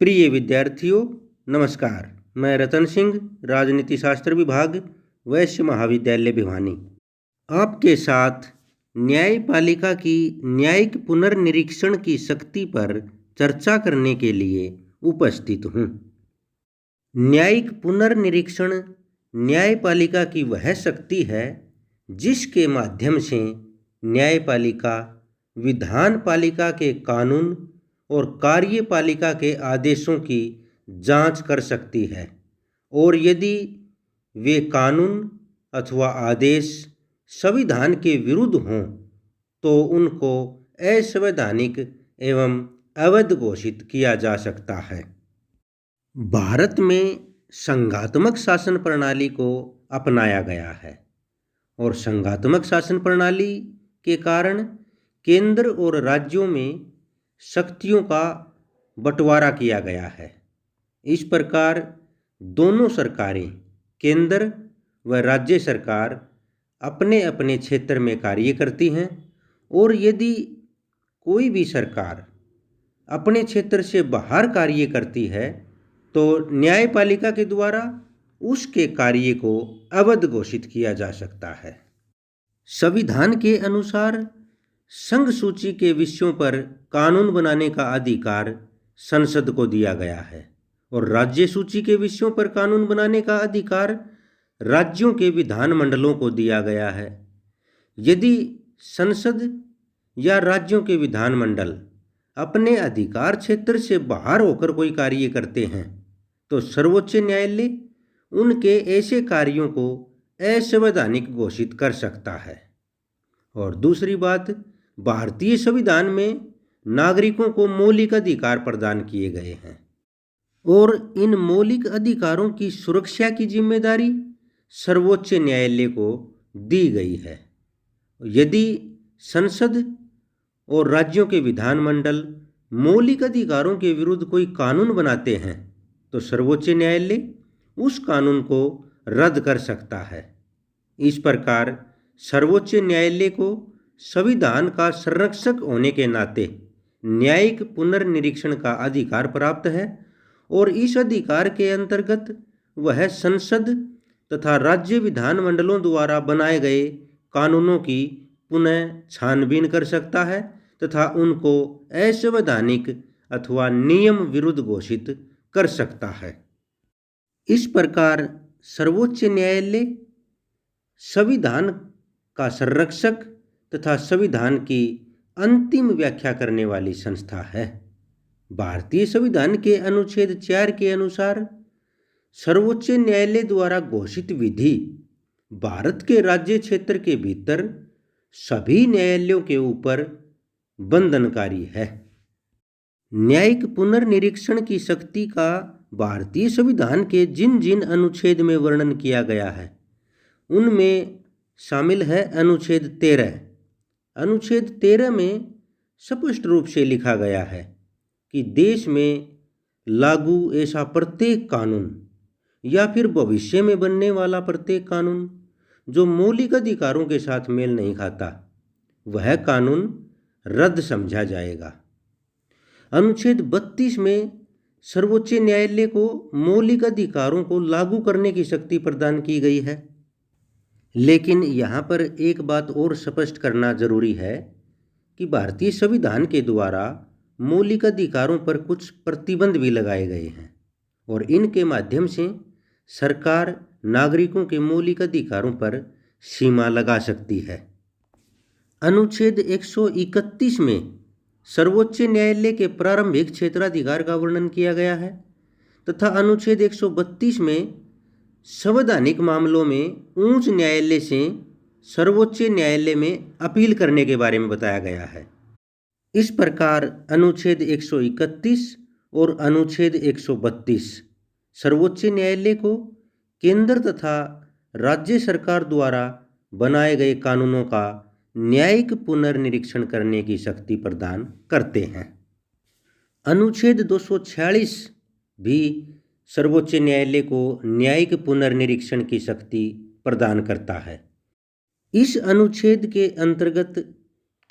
प्रिय विद्यार्थियों, नमस्कार। मैं रतन सिंह, राजनीति शास्त्र विभाग, वैश्य महाविद्यालय भिवानी, आपके साथ न्यायपालिका की न्यायिक पुनर्निरीक्षण की शक्ति पर चर्चा करने के लिए उपस्थित हूँ। न्यायिक पुनर्निरीक्षण न्यायपालिका की वह शक्ति है जिसके माध्यम से न्यायपालिका विधानपालिका के कानून और कार्यपालिका के आदेशों की जांच कर सकती है, और यदि वे कानून अथवा आदेश संविधान के विरुद्ध हों तो उनको असंवैधानिक एवं अवैध घोषित किया जा सकता है। भारत में संघात्मक शासन प्रणाली को अपनाया गया है, और संघात्मक शासन प्रणाली के कारण केंद्र और राज्यों में शक्तियों का बंटवारा किया गया है। इस प्रकार दोनों सरकारें, केंद्र व राज्य सरकार, अपने अपने क्षेत्र में कार्य करती हैं, और यदि कोई भी सरकार अपने क्षेत्र से बाहर कार्य करती है तो न्यायपालिका के द्वारा उसके कार्य को अवैध घोषित किया जा सकता है। संविधान के अनुसार संघ सूची के विषयों पर कानून बनाने का अधिकार संसद को दिया गया है, और राज्य सूची के विषयों पर कानून बनाने का अधिकार राज्यों के विधानमंडलों को दिया गया है। यदि संसद या राज्यों के विधानमंडल अपने अधिकार क्षेत्र से बाहर होकर कोई कार्य करते हैं तो सर्वोच्च न्यायालय उनके ऐसे कार्यों को असंवैधानिक घोषित कर सकता है। और दूसरी बात, भारतीय संविधान में नागरिकों को मौलिक अधिकार प्रदान किए गए हैं, और इन मौलिक अधिकारों की सुरक्षा की जिम्मेदारी सर्वोच्च न्यायालय को दी गई है। यदि संसद और राज्यों के विधानमंडल मौलिक अधिकारों के विरुद्ध कोई कानून बनाते हैं तो सर्वोच्च न्यायालय उस कानून को रद्द कर सकता है। इस प्रकार सर्वोच्च न्यायालय को संविधान का संरक्षक होने के नाते न्यायिक पुनर्निरीक्षण का अधिकार प्राप्त है, और इस अधिकार के अंतर्गत वह संसद तथा राज्य विधानमंडलों द्वारा बनाए गए कानूनों की पुनः छानबीन कर सकता है तथा उनको असंवैधानिक अथवा नियम विरुद्ध घोषित कर सकता है। इस प्रकार सर्वोच्च न्यायालय संविधान का संरक्षक तथा संविधान की अंतिम व्याख्या करने वाली संस्था है। भारतीय संविधान के अनुच्छेद 4 के अनुसार सर्वोच्च न्यायालय द्वारा घोषित विधि भारत के राज्य क्षेत्र के भीतर सभी न्यायालयों के ऊपर बंधनकारी है। न्यायिक पुनर्निरीक्षण की शक्ति का भारतीय संविधान के जिन जिन अनुच्छेद में वर्णन किया गया है उनमें शामिल है अनुच्छेद 13। अनुच्छेद 13 में स्पष्ट रूप से लिखा गया है कि देश में लागू ऐसा प्रत्येक कानून या फिर भविष्य में बनने वाला प्रत्येक कानून जो मौलिक अधिकारों के साथ मेल नहीं खाता, वह कानून रद्द समझा जाएगा। अनुच्छेद 32 में सर्वोच्च न्यायालय को मौलिक अधिकारों को लागू करने की शक्ति प्रदान की गई है। लेकिन यहाँ पर एक बात और स्पष्ट करना जरूरी है कि भारतीय संविधान के द्वारा मौलिक अधिकारों पर कुछ प्रतिबंध भी लगाए गए हैं, और इनके माध्यम से सरकार नागरिकों के मौलिक अधिकारों पर सीमा लगा सकती है। अनुच्छेद 131 में सर्वोच्च न्यायालय के प्रारंभिक क्षेत्राधिकार का वर्णन किया गया है, तथा अनुच्छेद 132 में संवैधानिक मामलों में उच्च न्यायालय से सर्वोच्च न्यायालय में अपील करने के बारे में बताया गया है। इस प्रकार अनुच्छेद 131 और अनुच्छेद 132 सर्वोच्च न्यायालय को केंद्र तथा राज्य सरकार द्वारा बनाए गए कानूनों का न्यायिक पुनर्निरीक्षण करने की शक्ति प्रदान करते हैं। अनुच्छेद 246 भी सर्वोच्च न्यायालय को न्यायिक पुनर्निरीक्षण की शक्ति प्रदान करता है। इस अनुच्छेद के अंतर्गत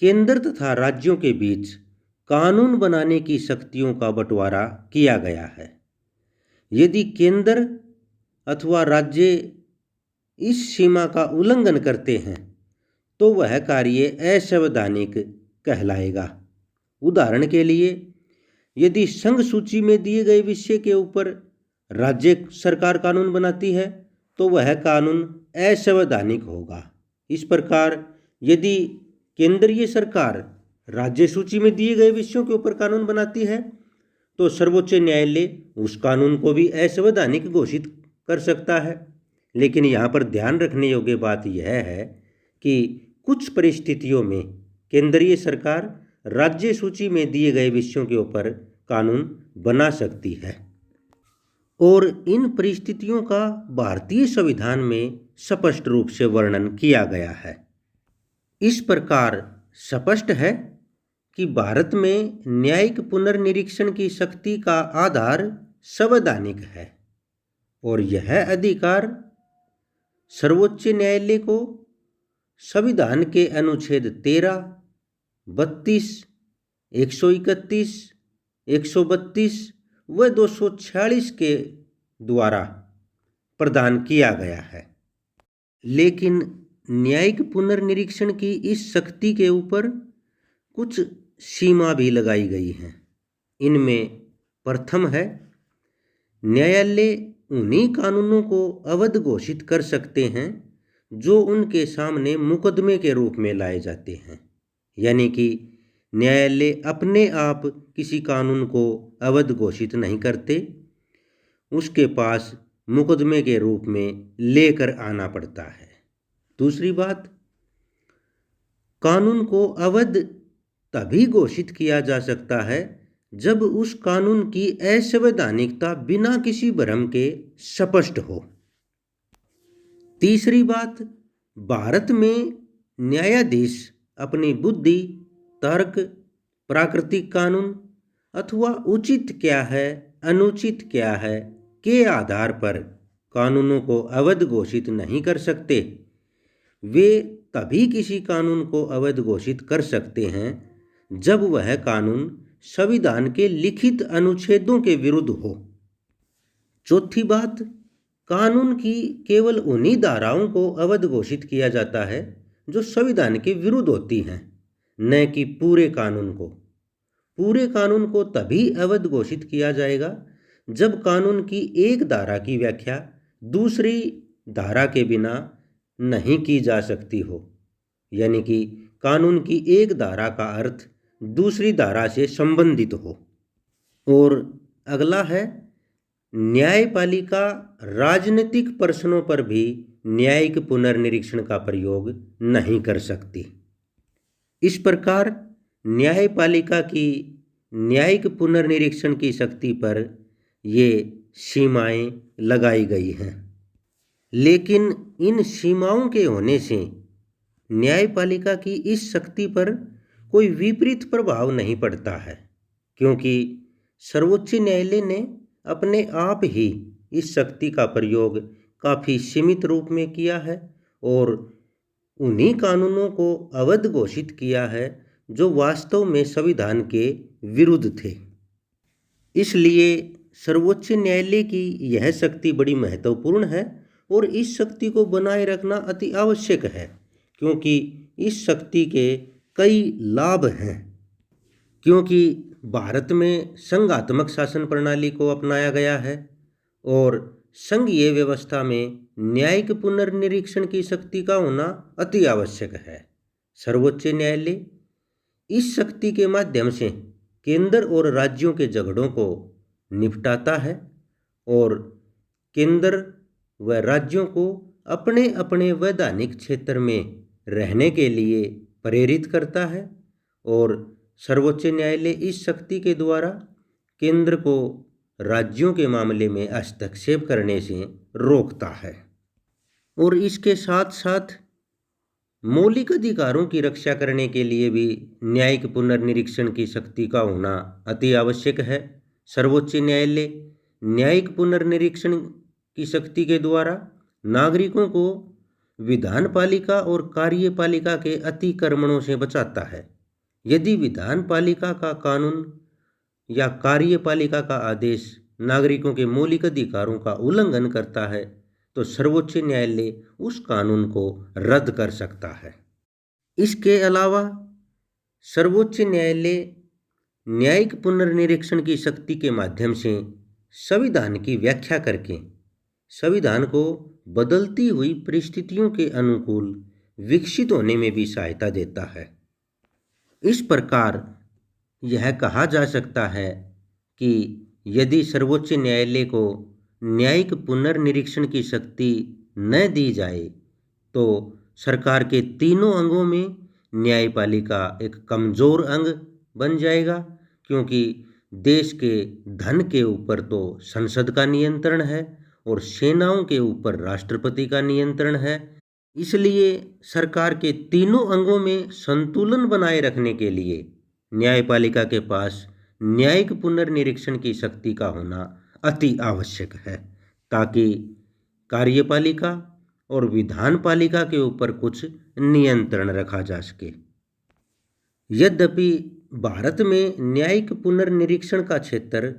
केंद्र तथा राज्यों के बीच कानून बनाने की शक्तियों का बंटवारा किया गया है। यदि केंद्र अथवा राज्य इस सीमा का उल्लंघन करते हैं तो वह कार्य असंवैधानिक कहलाएगा। उदाहरण के लिए, यदि संघ सूची में दिए गए विषय के ऊपर राज्य सरकार कानून बनाती है तो वह कानून असंवैधानिक होगा। इस प्रकार यदि केंद्रीय सरकार राज्य सूची में दिए गए विषयों के ऊपर कानून बनाती है तो सर्वोच्च न्यायालय उस कानून को भी असंवैधानिक घोषित कर सकता है। लेकिन यहाँ पर ध्यान रखने योग्य बात यह है कि कुछ परिस्थितियों में केंद्रीय सरकार राज्य सूची में दिए गए विषयों के ऊपर कानून बना सकती है और इन परिस्थितियों का भारतीय संविधान में स्पष्ट रूप से वर्णन किया गया है। इस प्रकार स्पष्ट है कि भारत में न्यायिक पुनर्निरीक्षण की शक्ति का आधार संवैधानिक है और यह अधिकार सर्वोच्च न्यायालय को संविधान के अनुच्छेद 13, 32, 131, 132 व 246 के द्वारा प्रदान किया गया है। लेकिन न्यायिक पुनर्निरीक्षण की इस शक्ति के ऊपर कुछ सीमा भी लगाई गई हैं। इनमें प्रथम है, न्यायालय उन्हीं कानूनों को अवैध घोषित कर सकते हैं जो उनके सामने मुकदमे के रूप में लाए जाते हैं। यानी कि न्यायालय अपने आप किसी कानून को अवैध घोषित नहीं करते, उसके पास मुकदमे के रूप में लेकर आना पड़ता है। दूसरी बात, कानून को अवैध तभी घोषित किया जा सकता है जब उस कानून की असंवैधानिकता बिना किसी भ्रम के स्पष्ट हो। तीसरी बात, भारत में न्यायाधीश अपनी बुद्धि, तर्क, प्राकृतिक कानून अथवा उचित क्या है, अनुचित क्या है के आधार पर कानूनों को अवैध घोषित नहीं कर सकते। वे तभी किसी कानून को अवैध घोषित कर सकते हैं जब वह कानून संविधान के लिखित अनुच्छेदों के विरुद्ध हो। चौथी बात, कानून की केवल उन्हीं धाराओं को अवैध घोषित किया जाता है जो संविधान के विरुद्ध होती हैं, न कि पूरे कानून को। पूरे कानून को तभी अवैध घोषित किया जाएगा जब कानून की एक धारा की व्याख्या दूसरी धारा के बिना नहीं की जा सकती हो। यानी कि कानून की एक धारा का अर्थ दूसरी धारा से संबंधित हो। और अगला है, न्यायपालिका राजनीतिक प्रश्नों पर भी न्यायिक पुनर्निरीक्षण का प्रयोग नहीं कर सकती। इस प्रकार न्यायपालिका की न्यायिक पुनर्निरीक्षण की शक्ति पर ये सीमाएं लगाई गई हैं। लेकिन इन सीमाओं के होने से न्यायपालिका की इस शक्ति पर कोई विपरीत प्रभाव नहीं पड़ता है, क्योंकि सर्वोच्च न्यायालय ने अपने आप ही इस शक्ति का प्रयोग काफ़ी सीमित रूप में किया है और उन्हीं कानूनों को अवैध घोषित किया है जो वास्तव में संविधान के विरुद्ध थे। इसलिए सर्वोच्च न्यायालय की यह शक्ति बड़ी महत्वपूर्ण है और इस शक्ति को बनाए रखना अति आवश्यक है, क्योंकि इस शक्ति के कई लाभ हैं। क्योंकि भारत में संघात्मक शासन प्रणाली को अपनाया गया है और संघीय व्यवस्था में न्यायिक पुनर्निरीक्षण की शक्ति का होना अति आवश्यक है। सर्वोच्च न्यायालय इस शक्ति के माध्यम से केंद्र और राज्यों के झगड़ों को निपटाता है और केंद्र व राज्यों को अपने अपने वैधानिक क्षेत्र में रहने के लिए प्रेरित करता है और सर्वोच्च न्यायालय इस शक्ति के द्वारा केंद्र को राज्यों के मामले में हस्तक्षेप करने से रोकता है। और इसके साथ साथ मौलिक अधिकारों की रक्षा करने के लिए भी न्यायिक पुनर्निरीक्षण की शक्ति का होना अति आवश्यक है। सर्वोच्च न्यायालय न्यायिक पुनर्निरीक्षण की शक्ति के द्वारा नागरिकों को विधानपालिका और कार्यपालिका के अतिक्रमणों से बचाता है। यदि विधान पालिका का कानून या कार्यपालिका का आदेश नागरिकों के मौलिक अधिकारों का उल्लंघन करता है तो सर्वोच्च न्यायालय उस कानून को रद्द कर सकता है। इसके अलावा सर्वोच्च न्यायालय न्यायिक पुनर्निरीक्षण की शक्ति के माध्यम से संविधान की व्याख्या करके संविधान को बदलती हुई परिस्थितियों के अनुकूल विकसित होने में भी सहायता देता है। इस प्रकार यह कहा जा सकता है कि यदि सर्वोच्च न्यायालय को न्यायिक पुनर्निरीक्षण की शक्ति न दी जाए तो सरकार के तीनों अंगों में न्यायपालिका एक कमजोर अंग बन जाएगा, क्योंकि देश के धन के ऊपर तो संसद का नियंत्रण है और सेनाओं के ऊपर राष्ट्रपति का नियंत्रण है। इसलिए सरकार के तीनों अंगों में संतुलन बनाए रखने के लिए न्यायपालिका के पास न्यायिक पुनर्निरीक्षण की शक्ति का होना अति आवश्यक है, ताकि कार्यपालिका और विधान पालिका के ऊपर कुछ नियंत्रण रखा जा सके। यद्यपि भारत में न्यायिक पुनर्निरीक्षण का क्षेत्र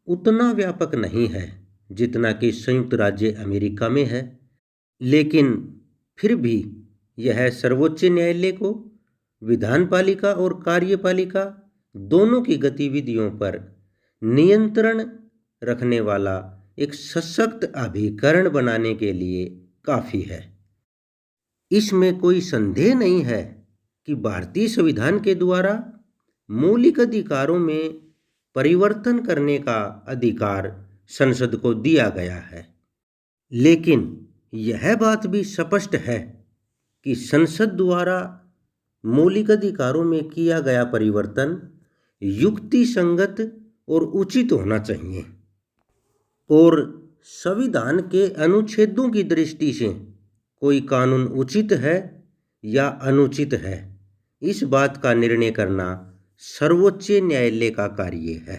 उतना व्यापक नहीं है जितना कि संयुक्त राज्य अमेरिका में है, लेकिन फिर भी यह सर्वोच्च न्यायालय को विधान पालिका और कार्यपालिका दोनों की गतिविधियों पर नियंत्रण रखने वाला एक सशक्त अभिकरण बनाने के लिए काफ़ी है। इसमें कोई संदेह नहीं है कि भारतीय संविधान के द्वारा मौलिक अधिकारों में परिवर्तन करने का अधिकार संसद को दिया गया है, लेकिन यह बात भी स्पष्ट है कि संसद द्वारा मौलिक अधिकारों में किया गया परिवर्तन युक्ति संगत और उचित होना चाहिए और संविधान के अनुच्छेदों की दृष्टि से कोई कानून उचित है या अनुचित है, इस बात का निर्णय करना सर्वोच्च न्यायालय का कार्य है।